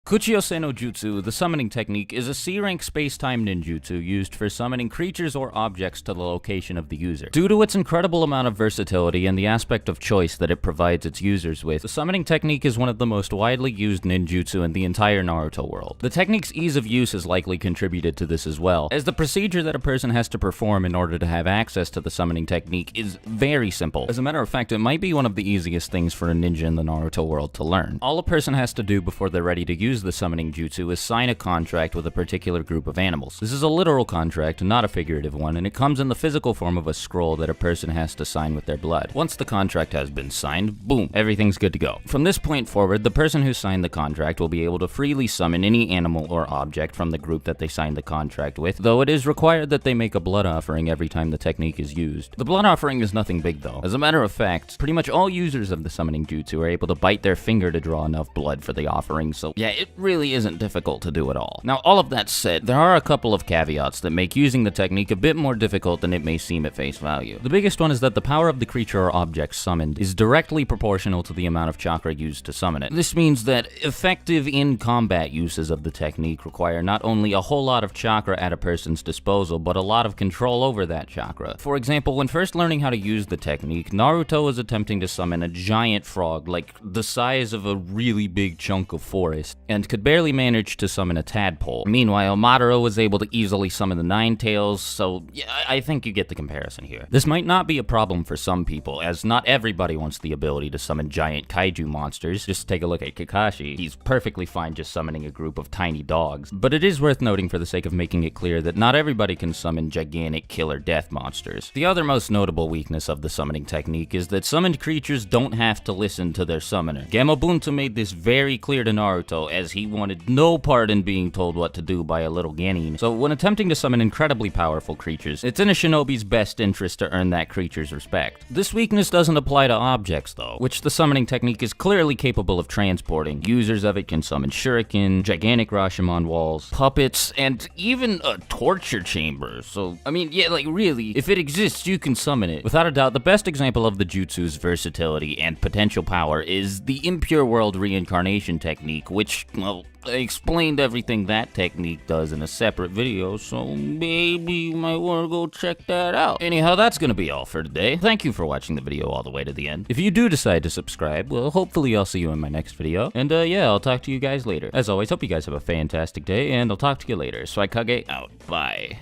Kuchiyose no Jutsu, the summoning technique, is a C-rank space-time ninjutsu used for summoning creatures or objects to the location of the user. Due to its incredible amount of versatility and the aspect of choice that it provides its users with, the summoning technique is one of the most widely used ninjutsu in the entire Naruto world. The technique's ease of use has likely contributed to this as well, as the procedure that a person has to perform in order to have access to the summoning technique is very simple. As a matter of fact, it might be one of the easiest things for a ninja in the Naruto world to learn. All a person has to do before they're ready to use the summoning jutsu is sign a contract with a particular group of animals. This is a literal contract, not a figurative one, and it comes in the physical form of a scroll that a person has to sign with their blood. Once the contract has been signed, boom, everything's good to go. From this point forward, the person who signed the contract will be able to freely summon any animal or object from the group that they signed the contract with, though it is required that they make a blood offering every time the technique is used. The blood offering is nothing big though. As a matter of fact, pretty much all users of the summoning jutsu are able to bite their finger to draw enough blood for the offering, so yeah, it really isn't difficult to do at all. Now, all of that said, there are a couple of caveats that make using the technique a bit more difficult than it may seem at face value. The biggest one is that the power of the creature or object summoned is directly proportional to the amount of chakra used to summon it. This means that effective in-combat uses of the technique require not only a whole lot of chakra at a person's disposal, but a lot of control over that chakra. For example, when first learning how to use the technique, Naruto was attempting to summon a giant frog, like the size of a really big chunk of forest, and could barely manage to summon a tadpole. Meanwhile, Madara was able to easily summon the Nine Tails, so yeah, I think you get the comparison here. This might not be a problem for some people, as not everybody wants the ability to summon giant kaiju monsters. Just take a look at Kakashi. He's perfectly fine just summoning a group of tiny dogs. But it is worth noting for the sake of making it clear that not everybody can summon gigantic killer death monsters. The other most notable weakness of the summoning technique is that summoned creatures don't have to listen to their summoner. Gamabunta made this very clear to Naruto, as he wanted no part in being told what to do by a little genin. So when attempting to summon incredibly powerful creatures, it's in a shinobi's best interest to earn that creature's respect. This weakness doesn't apply to objects though, which the summoning technique is clearly capable of transporting. Users of it can summon shuriken, gigantic Rashomon walls, puppets, and even a torture chamber. So, I mean, yeah, like really, if it exists, you can summon it. Without a doubt, the best example of the jutsu's versatility and potential power is the impure world reincarnation technique, which, well, I explained everything that technique does in a separate video, so maybe you might want to go check that out. Anyhow, that's gonna be all for today. Thank you for watching the video all the way to the end. If you do decide to subscribe, well, hopefully I'll see you in my next video. And yeah, I'll talk to you guys later. As always, hope you guys have a fantastic day, and I'll talk to you later. Swagkage out. Bye.